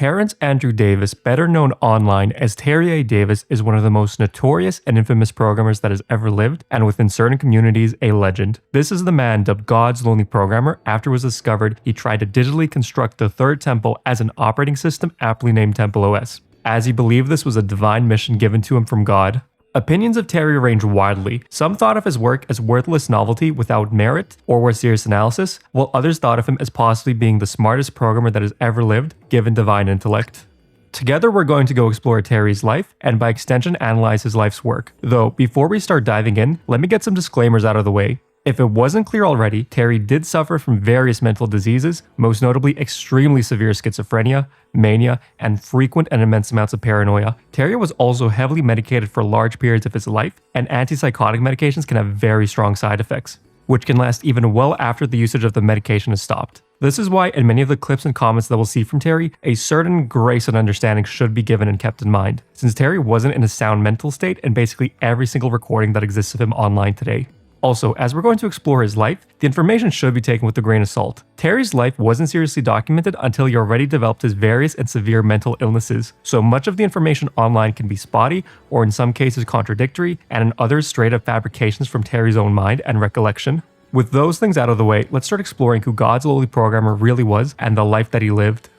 Terrence Andrew Davis, better known online as Terry A. Davis, is one of the most notorious and infamous programmers that has ever lived, and within certain communities, a legend. This is the man dubbed God's lonely programmer after it was discovered he tried to digitally construct the third temple as an operating system aptly named templeos, as he believed this was a divine mission given to him from God. Opinions of Terry range widely. Some thought of his work as worthless novelty without merit or worth serious analysis, while others thought of him as possibly being the smartest programmer that has ever lived, given divine intellect. Together we're going to go explore Terry's life, and by extension analyze his life's work. Though, before we start diving in, let me get some disclaimers out of the way. If it wasn't clear already, Terry did suffer from various mental diseases, most notably extremely severe schizophrenia, mania, and frequent and immense amounts of paranoia. Terry was also heavily medicated for large periods of his life, and antipsychotic medications can have very strong side effects, which can last even well after the usage of the medication is stopped. This is why in many of the clips and comments that we'll see from Terry, a certain grace and understanding should be given and kept in mind, since Terry wasn't in a sound mental state in basically every single recording that exists of him online today. Also, as we're going to explore his life, the information should be taken with a grain of salt. Terry's life wasn't seriously documented until he already developed his various and severe mental illnesses, so much of the information online can be spotty, or in some cases contradictory, and in others straight up fabrications from Terry's own mind and recollection. With those things out of the way, let's start exploring who God's lowly programmer really was and the life that he lived.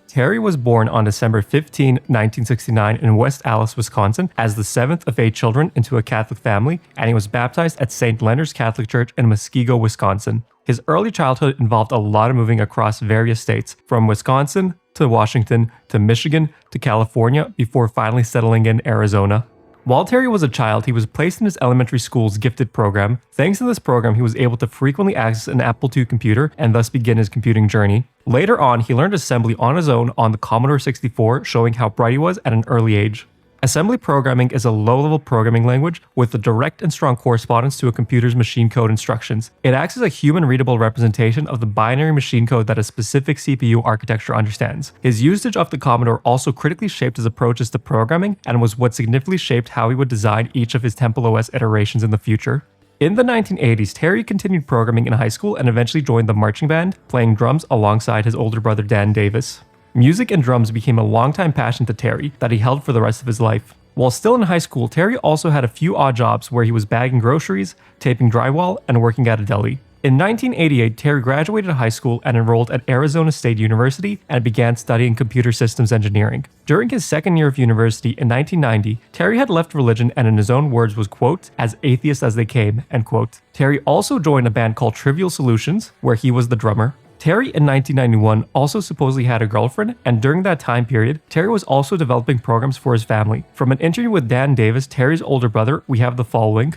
Terry was born on December 15, 1969 in West Allis, Wisconsin, as the seventh of 8 children into a Catholic family, and he was baptized at St. Leonard's Catholic Church in Muskego, Wisconsin. His early childhood involved a lot of moving across various states, from Wisconsin to Washington to Michigan to California, before finally settling in Arizona. While Terry was a child, he was placed in his elementary school's gifted program. Thanks to this program, he was able to frequently access an Apple II computer and thus begin his computing journey. Later on, he learned assembly on his own on the Commodore 64, showing how bright he was at an early age. Assembly programming is a low-level programming language with a direct and strong correspondence to a computer's machine code instructions. It acts as a human-readable representation of the binary machine code that a specific CPU architecture understands. His usage of the Commodore also critically shaped his approaches to programming and was what significantly shaped how he would design each of his templeos iterations in the future. In the 1980s, Terry continued programming in high school and eventually joined the marching band, playing drums alongside his older brother Dan Davis. Music and drums became a longtime passion to Terry that he held for the rest of his life. While still in high school, Terry also had a few odd jobs where he was bagging groceries, taping drywall, and working at a deli. In 1988, Terry graduated high school and enrolled at Arizona State University and began studying computer systems engineering. During his second year of university in 1990, Terry had left religion and in his own words was, quote, as atheist as they came, end quote. Terry also joined a band called Trivial Solutions, where he was the drummer. Terry in 1991 also supposedly had a girlfriend, and during that time period, Terry was also developing programs for his family. From an interview with Dan Davis, Terry's older brother, we have the following.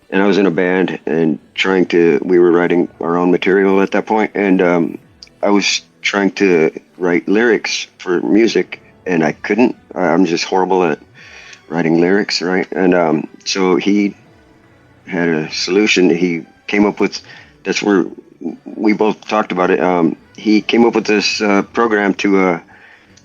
And I was in a band and we were writing our own material at that point, and I was trying to write lyrics for music, and I couldn't. I'm just horrible at writing lyrics, right? And so he had a solution. He came up with, that's where we both talked about it. He came up with this program to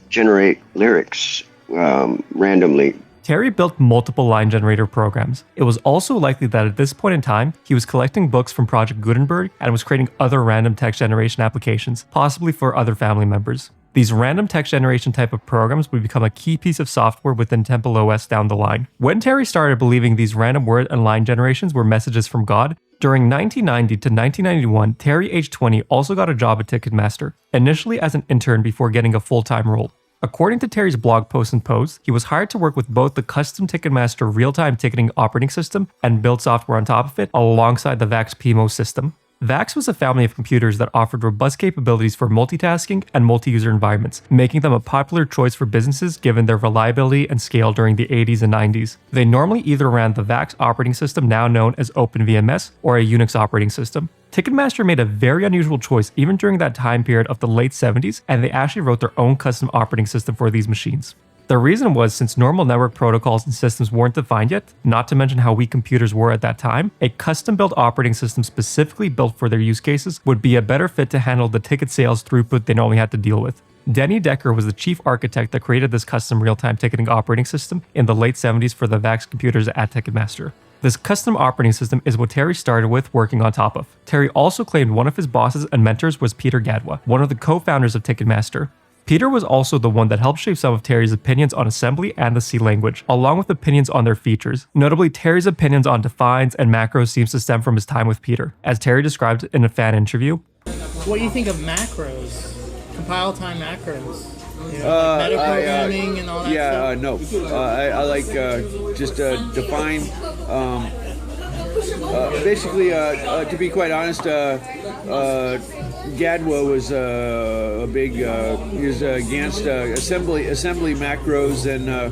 generate lyrics randomly. Terry built multiple line generator programs. It was also likely that at this point in time, he was collecting books from Project Gutenberg and was creating other random text generation applications, possibly for other family members. These random text generation type of programs would become a key piece of software within templeos down the line. When Terry started believing these random word and line generations were messages from God, during 1990 to 1991, Terry, age 20, also got a job at Ticketmaster, initially as an intern before getting a full-time role. According to Terry's blog posts and posts, he was hired to work with both the custom Ticketmaster real-time ticketing operating system and build software on top of it alongside the VAX PMO system. VAX was a family of computers that offered robust capabilities for multitasking and multi-user environments, making them a popular choice for businesses given their reliability and scale during the 80s and 90s. They normally either ran the VAX operating system, now known as OpenVMS, or a Unix operating system. Ticketmaster made a very unusual choice even during that time period of the late 70s, and they actually wrote their own custom operating system for these machines. The reason was since normal network protocols and systems weren't defined yet, not to mention how weak computers were at that time, a custom-built operating system specifically built for their use cases would be a better fit to handle the ticket sales throughput they normally had to deal with. Denny Decker was the chief architect that created this custom real-time ticketing operating system in the late 70s for the VAX computers at Ticketmaster. This custom operating system is what Terry started with working on top of. Terry also claimed one of his bosses and mentors was Peter Gadwa, one of the co-founders of Ticketmaster. Peter was also the one that helped shape some of Terry's opinions on assembly and the C language, along with opinions on their features. Notably, Terry's opinions on defines and macros seems to stem from his time with Peter, as Terry described in a fan interview. What do you think of macros? Compile time macros? You know, like metaprogramming and all that stuff? No. I like just define. Basically, to be quite honest, Gadwa was a big. He was against assembly macros and.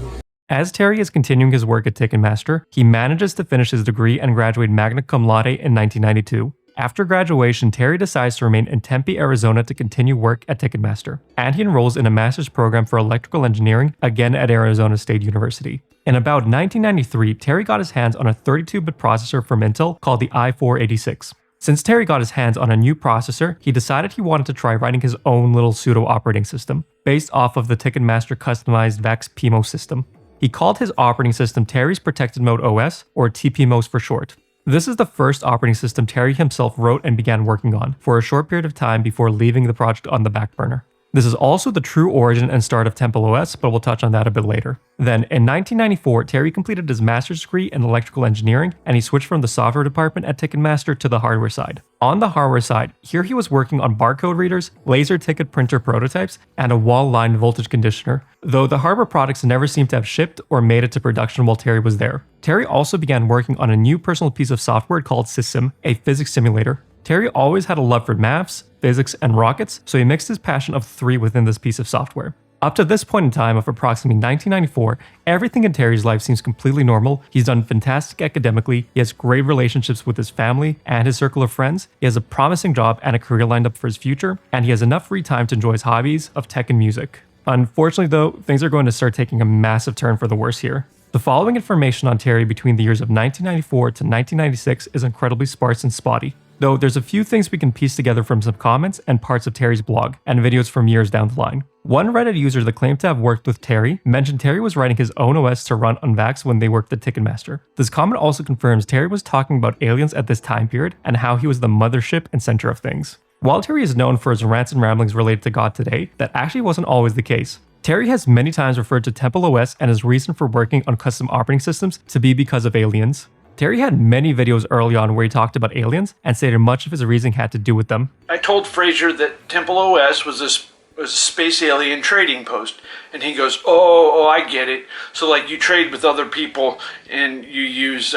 As Terry is continuing his work at Ticketmaster, he manages to finish his degree and graduate magna cum laude in 1992. After graduation, Terry decides to remain in Tempe, Arizona to continue work at Ticketmaster, and he enrolls in a master's program for electrical engineering, again at Arizona State University. In about 1993, Terry got his hands on a 32-bit processor from Intel called the i486. Since Terry got his hands on a new processor, he decided he wanted to try writing his own little pseudo operating system, based off of the Ticketmaster customized VEX PMOS system. He called his operating system Terry's Protected Mode OS, or TPMOS for short. This is the first operating system Terry himself wrote and began working on for a short period of time before leaving the project on the back burner. This is also the true origin and start of templeos, but we'll touch on that a bit later. Then, in 1994, Terry completed his master's degree in electrical engineering, and he switched from the software department at Ticketmaster to the hardware side. On the hardware side, here he was working on barcode readers, laser ticket printer prototypes, and a wall-line voltage conditioner, though the hardware products never seemed to have shipped or made it to production while Terry was there. Terry also began working on a new personal piece of software called System, a physics simulator. Terry always had a love for maths, physics, and rockets, so he mixed his passion of three within this piece of software. Up to this point in time of approximately 1994, everything in Terry's life seems completely normal. He's done fantastic academically, he has great relationships with his family and his circle of friends, he has a promising job and a career lined up for his future, and he has enough free time to enjoy his hobbies of tech and music. Unfortunately though, things are going to start taking a massive turn for the worse here. The following information on Terry between the years of 1994 to 1996 is incredibly sparse and spotty. Though there's a few things we can piece together from some comments and parts of Terry's blog, and videos from years down the line. One Reddit user that claimed to have worked with Terry mentioned Terry was writing his own OS to run on VAX when they worked at Ticketmaster. This comment also confirms Terry was talking about aliens at this time period and how he was the mothership and center of things. While Terry is known for his rants and ramblings related to God today, that actually wasn't always the case. Terry has many times referred to templeos and his reason for working on custom operating systems to be because of aliens. Terry had many videos early on where he talked about aliens and stated much of his reasoning had to do with them. I told Fraser that templeos was a space alien trading post, and he goes, oh, I get it. So like you trade with other people and you use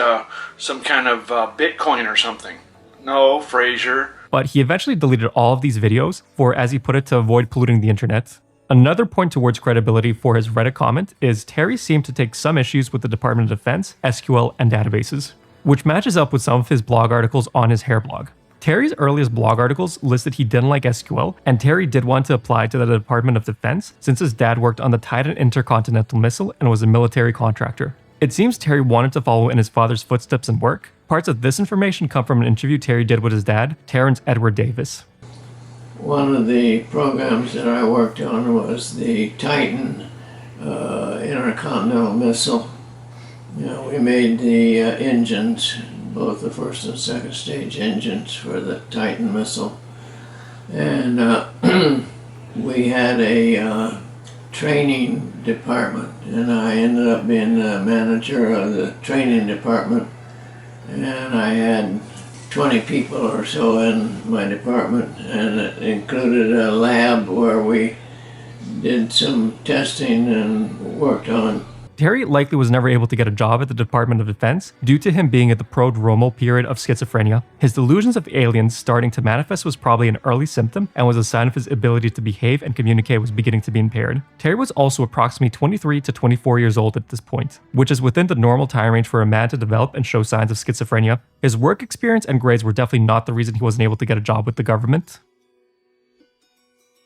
some kind of Bitcoin or something. No, Fraser. But he eventually deleted all of these videos for, as he put it, to avoid polluting the internet. Another point towards credibility for his Reddit comment is Terry seemed to take some issues with the Department of Defense, SQL, and databases, which matches up with some of his blog articles on his H.A.R.E blog. Terry's earliest blog articles listed he didn't like SQL, and Terry did want to apply to the Department of Defense since his dad worked on the Titan intercontinental missile and was a military contractor. It seems Terry wanted to follow in his father's footsteps and work. Parts of this information come from an interview Terry did with his dad, Terrence Edward Davis. One of the programs that I worked on was the Titan intercontinental missile. You know, we made the engines, both the first and second stage engines for the Titan missile. And we had a training department, and I ended up being the manager of the training department. And I had 20 people or so in my department, and it included a lab where we did some testing and worked on. Terry likely was never able to get a job at the Department of Defense due to him being at the prodromal period of schizophrenia. His delusions of aliens starting to manifest was probably an early symptom and was a sign of his ability to behave and communicate was beginning to be impaired. Terry was also approximately 23 to 24 years old at this point, which is within the normal time range for a man to develop and show signs of schizophrenia. His work experience and grades were definitely not the reason he wasn't able to get a job with the government.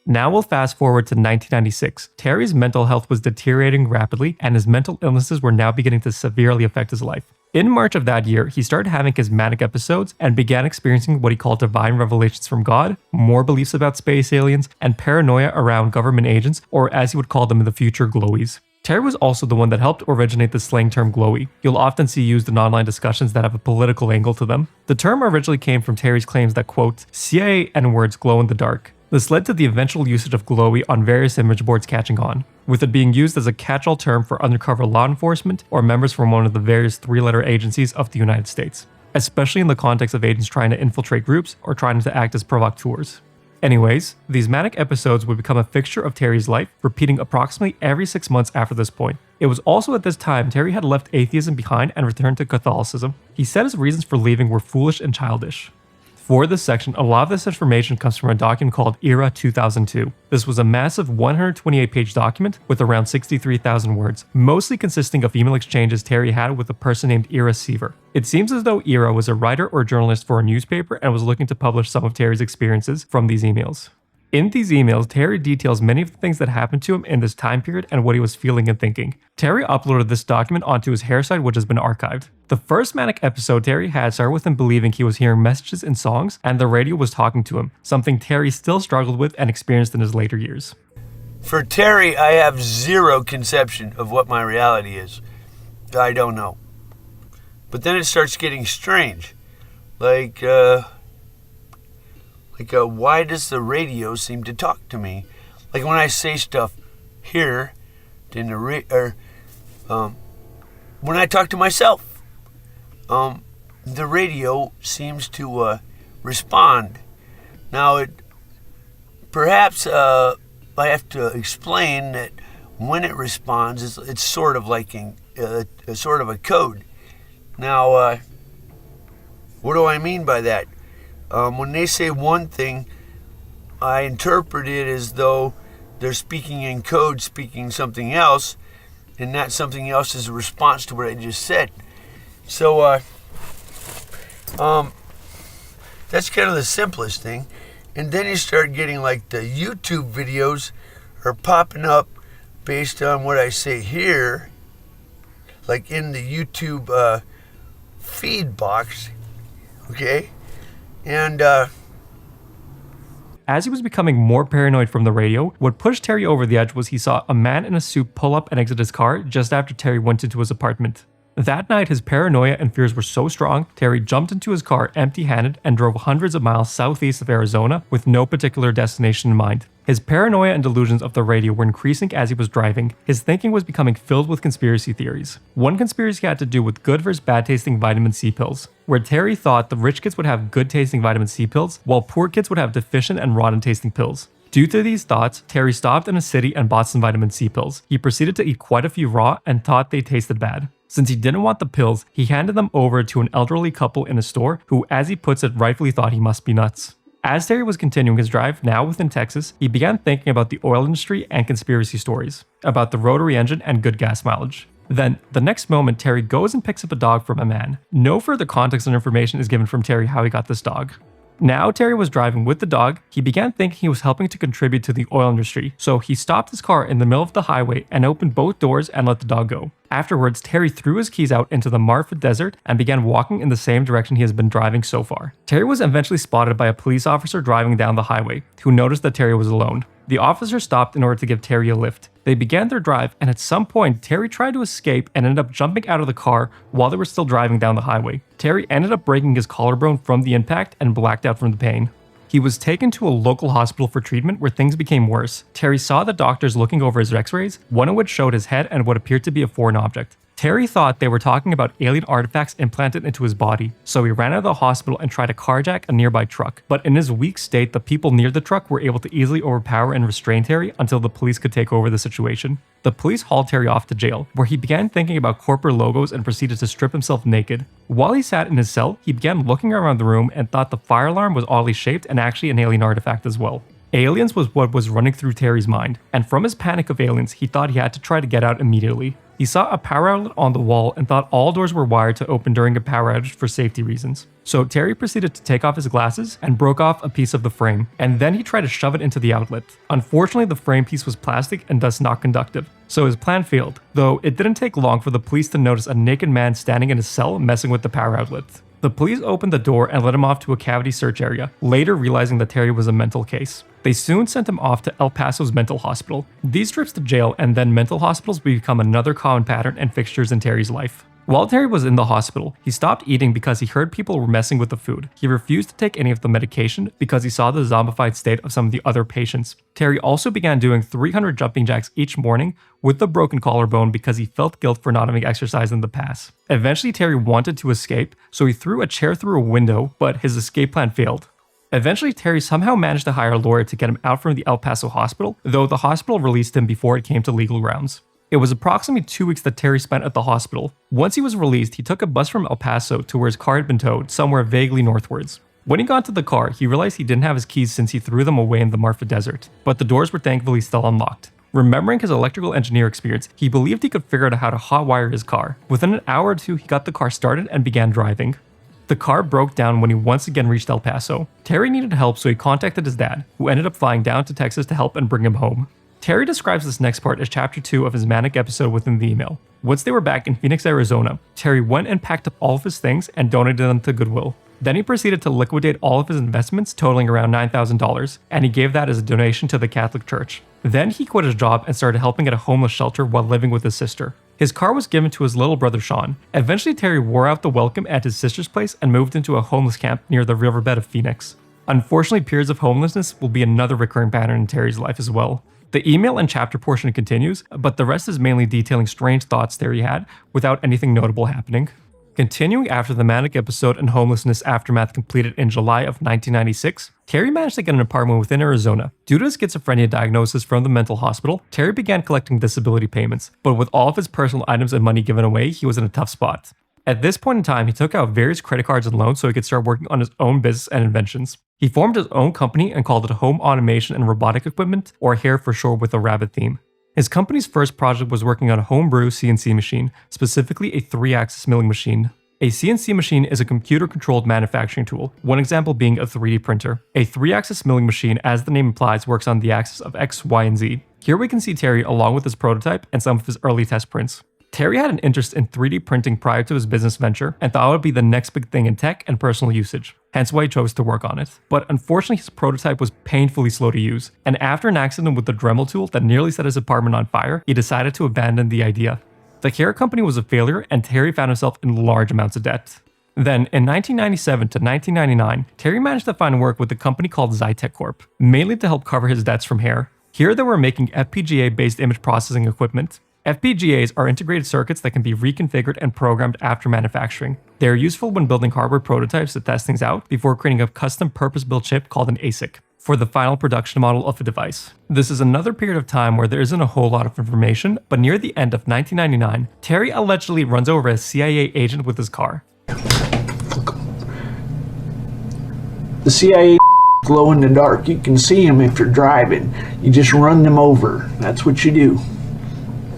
Now we'll fast forward to 1996. Terry's mental health was deteriorating rapidly, and his mental illnesses were now beginning to severely affect his life. In March of that year, he started having his manic episodes and began experiencing what he called divine revelations from God, more beliefs about space aliens, and paranoia around government agents, or as he would call them in the future, glowies. Terry was also the one that helped originate the slang term glowy. You'll often see used in online discussions that have a political angle to them. The term originally came from Terry's claims that, quote, CIA N-words glow in the dark. This led to the eventual usage of glowy on various image boards catching on, with it being used as a catch-all term for undercover law enforcement or members from one of the various three-letter agencies of the United States, especially in the context of agents trying to infiltrate groups or trying to act as provocateurs. Anyways, these manic episodes would become a fixture of Terry's life, repeating approximately every 6 months after this point. It was also at this time Terry had left atheism behind and returned to Catholicism. He said his reasons for leaving were foolish and childish. For this section, a lot of this information comes from a document called H.A.R.E 2002. This was a massive 128-page document with around 63,000 words, mostly consisting of email exchanges Terry had with a person named H.A.R.E Seaver. It seems as though H.A.R.E was a writer or journalist for a newspaper and was looking to publish some of Terry's experiences from these emails. In these emails, Terry details many of the things that happened to him in this time period and what he was feeling and thinking. Terry uploaded this document onto his H.A.R.E site, which has been archived. The first manic episode Terry had started with him believing he was hearing messages in songs and the radio was talking to him, something Terry still struggled with and experienced in his later years. For Terry, I have zero conception of what my reality is. I don't know. But then it starts getting strange. Why does the radio seem to talk to me? Like when I say stuff here, when I talk to myself, the radio seems to respond. Now, perhaps I have to explain that when it responds, it's sort of like a sort of a code. Now, what do I mean by that? When they say one thing, I interpret it as though they're speaking in code, speaking something else, and that something else is a response to what I just said. So, that's kind of the simplest thing. And then you start getting like the YouTube videos are popping up based on what I say here, like in the YouTube feed box, okay? And as he was becoming more paranoid from the radio, what pushed Terry over the edge was he saw a man in a suit pull up and exit his car just after Terry went into his apartment. That night, his paranoia and fears were so strong, Terry jumped into his car empty-handed and drove hundreds of miles southeast of Arizona with no particular destination in mind. His paranoia and delusions of the radio were increasing as he was driving. His thinking was becoming filled with conspiracy theories. One conspiracy had to do with good versus bad-tasting vitamin C pills, where Terry thought the rich kids would have good-tasting vitamin C pills, while poor kids would have deficient and rotten-tasting pills. Due to these thoughts, Terry stopped in a city and bought some vitamin C pills. He proceeded to eat quite a few raw and thought they tasted bad. Since he didn't want the pills, he handed them over to an elderly couple in a store who, as he puts it, rightfully thought he must be nuts. As Terry was continuing his drive, now within Texas, he began thinking about the oil industry and conspiracy stories, about the rotary engine and good gas mileage. Then, the next moment, Terry goes and picks up a dog from a man. No further context or information is given from Terry how he got this dog. Now Terry was driving with the dog. He began thinking he was helping to contribute to the oil industry, so he stopped his car in the middle of the highway and opened both doors and let the dog go. Afterwards, Terry threw his keys out into the Marfa Desert and began walking in the same direction he has been driving so far. Terry was eventually spotted by a police officer driving down the highway, who noticed that Terry was alone. The officer stopped in order to give Terry a lift. They began their drive, and at some point, Terry tried to escape and ended up jumping out of the car while they were still driving down the highway. Terry ended up breaking his collarbone from the impact and blacked out from the pain. He was taken to a local hospital for treatment where things became worse. Terry saw the doctors looking over his x-rays, one of which showed his head and what appeared to be a foreign object. Terry thought they were talking about alien artifacts implanted into his body, so he ran out of the hospital and tried to carjack a nearby truck. But in his weak state, the people near the truck were able to easily overpower and restrain Terry until the police could take over the situation. The police hauled Terry off to jail, where he began thinking about corporate logos and proceeded to strip himself naked. While he sat in his cell, he began looking around the room and thought the fire alarm was oddly shaped and actually an alien artifact as well. Aliens was what was running through Terry's mind, and from his panic of aliens, he thought he had to try to get out immediately. He saw a power outlet on the wall and thought all doors were wired to open during a power outage for safety reasons. So Terry proceeded to take off his glasses and broke off a piece of the frame, and then he tried to shove it into the outlet. Unfortunately, the frame piece was plastic and thus not conductive, so his plan failed, though it didn't take long for the police to notice a naked man standing in his cell messing with the power outlet. The police opened the door and let him off to a cavity search area, later realizing that Terry was a mental case. They soon sent him off to El Paso's mental hospital. These trips to jail and then mental hospitals would become another common pattern and fixtures in Terry's life. While Terry was in the hospital, he stopped eating because he heard people were messing with the food. He refused to take any of the medication because he saw the zombified state of some of the other patients. Terry also began doing 300 jumping jacks each morning with a broken collarbone because he felt guilt for not having exercised in the past. Eventually, Terry wanted to escape, so he threw a chair through a window, but his escape plan failed. Eventually, Terry somehow managed to hire a lawyer to get him out from the El Paso hospital, though the hospital released him before it came to legal grounds. It was approximately 2 weeks that Terry spent at the hospital. Once he was released, he took a bus from El Paso to where his car had been towed, somewhere vaguely northwards. When he got to the car, he realized he didn't have his keys since he threw them away in the Marfa Desert, but the doors were thankfully still unlocked. Remembering his electrical engineer experience, he believed he could figure out how to hotwire his car. Within an hour or two, he got the car started and began driving. The car broke down when he once again reached El Paso. Terry needed help, so he contacted his dad, who ended up flying down to Texas to help and bring him home. Terry describes this next part as chapter 2 of his manic episode within the email. Once they were back in Phoenix, Arizona, Terry went and packed up all of his things and donated them to Goodwill. Then he proceeded to liquidate all of his investments, totaling around $9,000, and he gave that as a donation to the Catholic Church. Then he quit his job and started helping at a homeless shelter while living with his sister. His car was given to his little brother Sean. Eventually, Terry wore out the welcome at his sister's place and moved into a homeless camp near the riverbed of Phoenix. Unfortunately, periods of homelessness will be another recurring pattern in Terry's life as well. The email and chapter portion continues, but the rest is mainly detailing strange thoughts Terry had without anything notable happening. Continuing after the manic episode and homelessness aftermath completed in July of 1996, Terry managed to get an apartment within Arizona. Due to his schizophrenia diagnosis from the mental hospital, Terry began collecting disability payments, but with all of his personal items and money given away, he was in a tough spot. At this point in time, he took out various credit cards and loans so he could start working on his own business and inventions. He formed his own company and called it Home Automation and Robotic Equipment, or H.A.R.E for short with a rabbit theme. His company's first project was working on a homebrew CNC machine, specifically a 3-axis milling machine. A CNC machine is a computer-controlled manufacturing tool, one example being a 3D printer. A 3-axis milling machine, as the name implies, works on the axis of X, Y, and Z. Here we can see Terry along with his prototype and some of his early test prints. Terry had an interest in 3D printing prior to his business venture and thought it would be the next big thing in tech and personal usage, hence why he chose to work on it. But unfortunately, his prototype was painfully slow to use, and after an accident with the Dremel tool that nearly set his apartment on fire, he decided to abandon the idea. The H.A.R.E company was a failure, and Terry found himself in large amounts of debt. Then, in 1997 to 1999, Terry managed to find work with a company called Zytec Corp, mainly to help cover his debts from H.A.R.E. Here they were making FPGA-based image processing equipment. FPGAs are integrated circuits that can be reconfigured and programmed after manufacturing. They are useful when building hardware prototypes to test things out before creating a custom purpose-built chip called an ASIC for the final production model of a device. This is another period of time where there isn't a whole lot of information, but near the end of 1999, Terry allegedly runs over a CIA agent with his car. The CIA glow in the dark. You can see them if you're driving. You just run them over. That's what you do.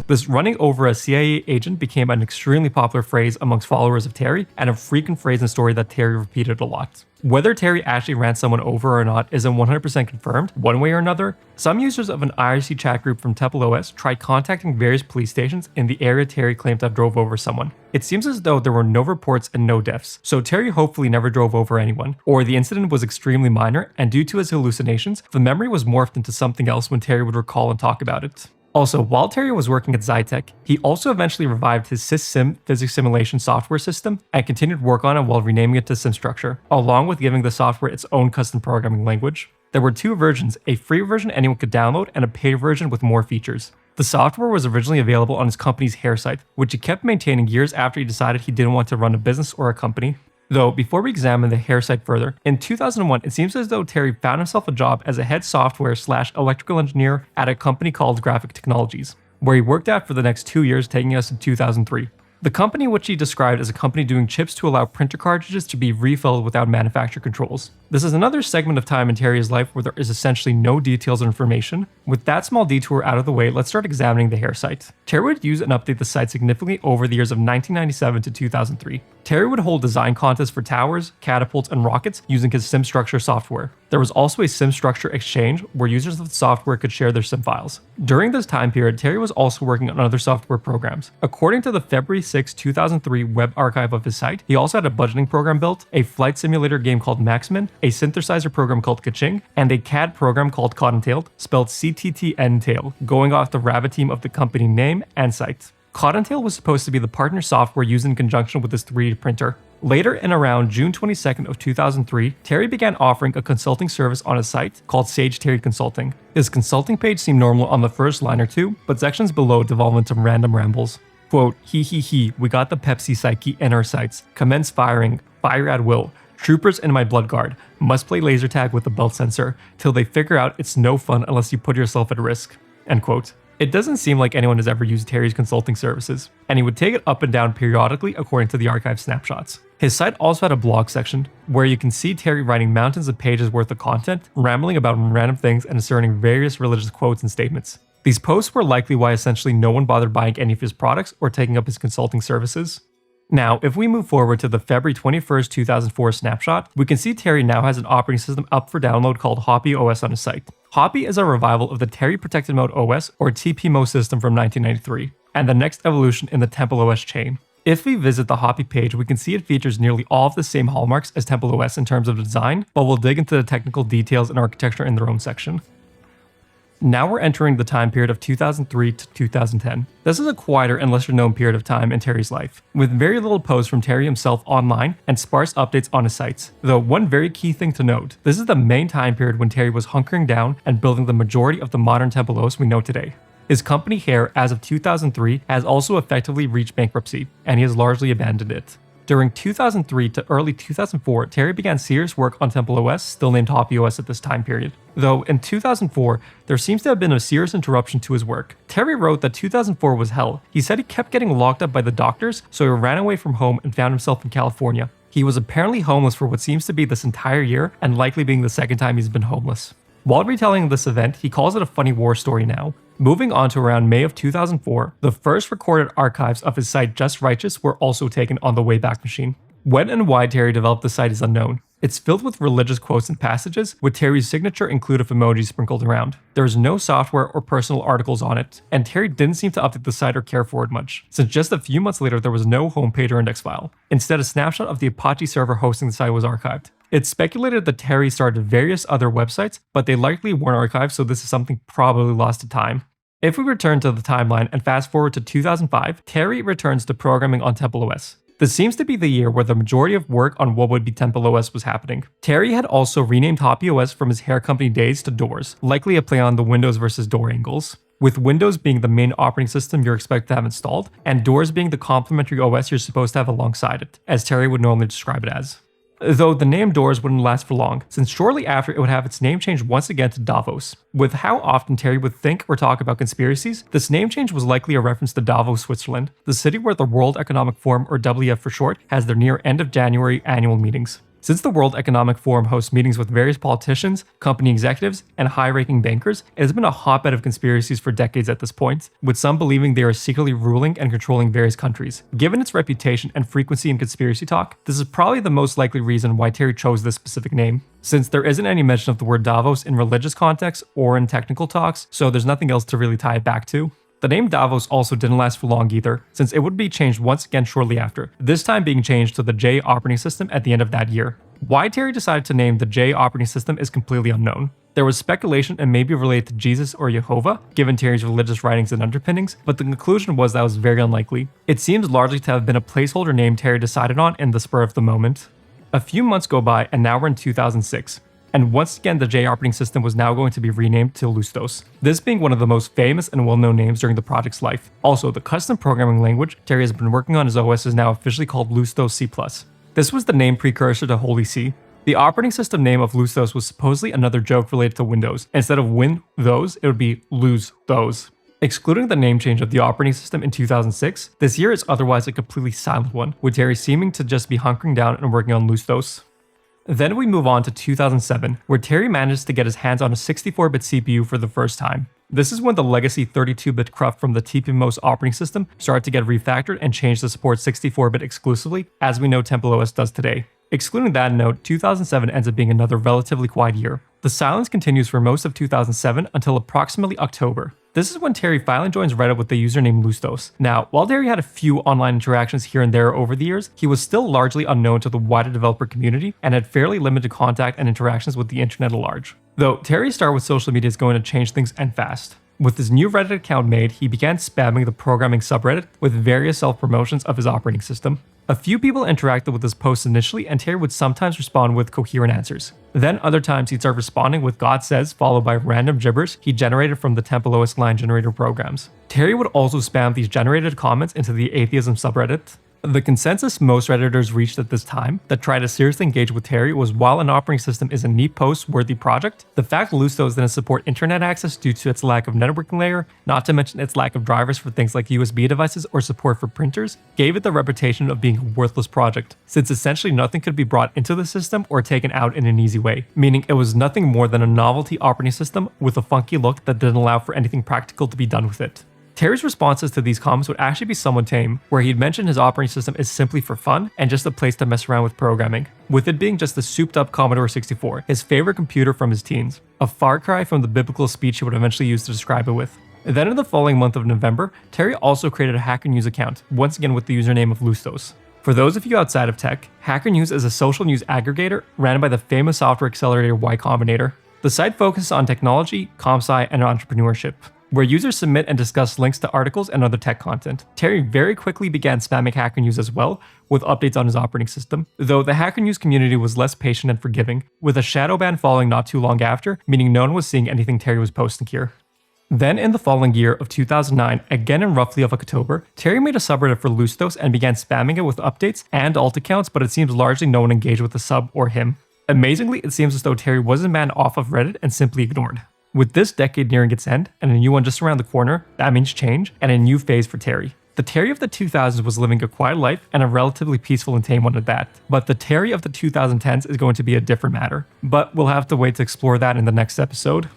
This running over a CIA agent became an extremely popular phrase amongst followers of Terry, and a frequent phrase and story that Terry repeated a lot. Whether Terry actually ran someone over or not isn't 100% confirmed, one way or another. Some users of an IRC chat group from templeos tried contacting various police stations in the area Terry claimed to have drove over someone. It seems as though there were no reports and no deaths, so Terry hopefully never drove over anyone, or the incident was extremely minor, and due to his hallucinations, the memory was morphed into something else when Terry would recall and talk about it. Also, while Terry was working at Zytec, he also eventually revived his SysSim physics simulation software system and continued work on it while renaming it to SimStructure, along with giving the software its own custom programming language. There were 2 versions, a free version anyone could download and a paid version with more features. The software was originally available on his company's H.A.R.E site, which he kept maintaining years after he decided he didn't want to run a business or a company. Though, before we examine the H.A.R.E site further, in 2001, it seems as though Terry found himself a job as a head software/electrical engineer at a company called Graphic Technologies, where he worked out for the next 2 years, taking us to 2003. The company, which he described as a company doing chips to allow printer cartridges to be refilled without manufacturer controls. This is another segment of time in Terry's life where there is essentially no details or information. With that small detour out of the way, let's start examining the H.A.R.E site. Terry would use and update the site significantly over the years of 1997 to 2003. Terry would hold design contests for towers, catapults, and rockets using his SimStructure software. There was also a SimStructure exchange where users of the software could share their sim files. During this time period, Terry was also working on other software programs. According to the February 6, 2003 web archive of his site, he also had a budgeting program built, a flight simulator game called Maximin, a synthesizer program called Kaching, and a CAD program called Cottontailed, spelled CTTN-tail, going off the rabbit team of the company name and site. Cottontail was supposed to be the partner software used in conjunction with this 3D printer. Later, in around June 22nd of 2003, Terry began offering a consulting service on his site called Sage Terry Consulting. His consulting page seemed normal on the first line or two, but sections below devolved into random rambles. Quote, he, we got the Pepsi psyche in our sights. Commence firing, fire at will. Troopers in my blood guard. Must play laser tag with the belt sensor, till they figure out it's no fun unless you put yourself at risk. End quote. It doesn't seem like anyone has ever used Terry's consulting services, and he would take it up and down periodically according to the archive snapshots. His site also had a blog section, where you can see Terry writing mountains of pages worth of content, rambling about random things and inserting various religious quotes and statements. These posts were likely why essentially no one bothered buying any of his products or taking up his consulting services. Now, if we move forward to the February 21st, 2004 snapshot, we can see Terry now has an operating system up for download called H.A.R.E OS on his site. H.A.R.E is a revival of the Terry Protected Mode OS or TPMO system from 1993, and the next evolution in the templeos chain. If we visit the H.A.R.E page, we can see it features nearly all of the same hallmarks as templeos in terms of design, but we'll dig into the technical details and architecture in their own section. Now we're entering the time period of 2003 to 2010. This is a quieter and lesser known period of time in Terry's life, with very little posts from Terry himself online and sparse updates on his sites. Though one very key thing to note, this is the main time period when Terry was hunkering down and building the majority of the modern templeos we know today. His company H.A.R.E, as of 2003, has also effectively reached bankruptcy, and he has largely abandoned it. During 2003 to early 2004, Terry began serious work on templeos, still named H.A.R.E OS at this time period. Though in 2004, there seems to have been a serious interruption to his work. Terry wrote that 2004 was hell. He said he kept getting locked up by the doctors, so he ran away from home and found himself in California. He was apparently homeless for what seems to be this entire year, and likely being the second time he's been homeless. While retelling this event, he calls it a funny war story now. Moving on to around May of 2004, the first recorded archives of his site Just Righteous were also taken on the Wayback Machine. When and why Terry developed the site is unknown. It's filled with religious quotes and passages, with Terry's signature included emojis sprinkled around. There is no software or personal articles on it, and Terry didn't seem to update the site or care for it much, since just a few months later there was no homepage or index file. Instead, a snapshot of the Apache server hosting the site was archived. It's speculated that Terry started various other websites, but they likely weren't archived, so this is something probably lost to time. If we return to the timeline and fast forward to 2005, Terry returns to programming on templeos. This seems to be the year where the majority of work on what would be templeos was happening. Terry had also renamed H.A.R.E OS from his H.A.R.E company days to Doors, likely a play on the Windows versus Door angles, with Windows being the main operating system you're expected to have installed, and Doors being the complementary OS you're supposed to have alongside it, as Terry would normally describe it as. Though the name Doors wouldn't last for long, since shortly after it would have its name changed once again to Davos. With how often Terry would think or talk about conspiracies, this name change was likely a reference to Davos, Switzerland, the city where the World Economic Forum, or WEF for short, has their near end of January annual meetings. Since the World Economic Forum hosts meetings with various politicians, company executives, and high-ranking bankers, it has been a hotbed of conspiracies for decades at this point, with some believing they are secretly ruling and controlling various countries. Given its reputation and frequency in conspiracy talk, this is probably the most likely reason why Terry chose this specific name, since there isn't any mention of the word Davos in religious context or in technical talks, so there's nothing else to really tie it back to. The name Davos also didn't last for long either, since it would be changed once again shortly after, this time being changed to the J operating system at the end of that year. Why Terry decided to name the J operating system is completely unknown. There was speculation and maybe related to Jesus or Jehovah, given Terry's religious writings and underpinnings, but the conclusion was that was very unlikely. It seems largely to have been a placeholder name Terry decided on in the spur of the moment. A few months go by and now we're in 2006. And once again, the J operating system was now going to be renamed to Lustos, this being one of the most famous and well-known names during the project's life. Also, the custom programming language Terry has been working on his OS is now officially called Lustos C++. This was the name precursor to Holy C. The operating system name of Lustos was supposedly another joke related to Windows. Instead of win those, it would be lose those. Excluding the name change of the operating system in 2006, this year is otherwise a completely silent one, with Terry seeming to just be hunkering down and working on Lustos. Then we move on to 2007, where Terry manages to get his hands on a 64-bit CPU for the first time. This is when the legacy 32-bit cruft from the TPMOS operating system started to get refactored and changed to support 64-bit exclusively, as we know templeos does today. Excluding that note, 2007 ends up being another relatively quiet year. The silence continues for most of 2007 until approximately October. This is when Terry finally joins Reddit with the username Lustos. Now, while Terry had a few online interactions here and there over the years, he was still largely unknown to the wider developer community and had fairly limited contact and interactions with the internet at large. Though Terry's start with social media is going to change things and fast. With his new Reddit account made, he began spamming the programming subreddit with various self-promotions of his operating system. A few people interacted with his posts initially, and Terry would sometimes respond with coherent answers. Then other times he'd start responding with God says, followed by random gibberish he generated from the templeos line generator programs. Terry would also spam these generated comments into the atheism subreddit. The consensus most Redditors reached at this time that tried to seriously engage with Terry was, while an operating system is a neat post-worthy project, the fact Lustos didn't support internet access due to its lack of networking layer, not to mention its lack of drivers for things like USB devices or support for printers, gave it the reputation of being a worthless project, since essentially nothing could be brought into the system or taken out in an easy way, meaning it was nothing more than a novelty operating system with a funky look that didn't allow for anything practical to be done with it. Terry's responses to these comments would actually be somewhat tame, where he'd mention his operating system is simply for fun and just a place to mess around with programming, with it being just the souped up Commodore 64, his favorite computer from his teens, a far cry from the biblical speech he would eventually use to describe it with. Then in the following month of November, Terry also created a Hacker News account, once again with the username of Lustos. For those of you outside of tech, Hacker News is a social news aggregator ran by the famous software accelerator Y Combinator. The site focuses on technology, comsci, and entrepreneurship, where users submit and discuss links to articles and other tech content. Terry very quickly began spamming Hacker News as well, with updates on his operating system, though the Hacker News community was less patient and forgiving, with a shadow ban following not too long after, meaning no one was seeing anything Terry was posting here. Then in the following year of 2009, again in roughly of October, Terry made a subreddit for Lustos and began spamming it with updates and alt accounts, but it seems largely no one engaged with the sub or him. Amazingly, it seems as though Terry wasn't banned off of Reddit and simply ignored. With this decade nearing its end, and a new one just around the corner, that means change, and a new phase for Terry. The Terry of the 2000s was living a quiet life, and a relatively peaceful and tame one at that. But the Terry of the 2010s is going to be a different matter. But we'll have to wait to explore that in the next episode.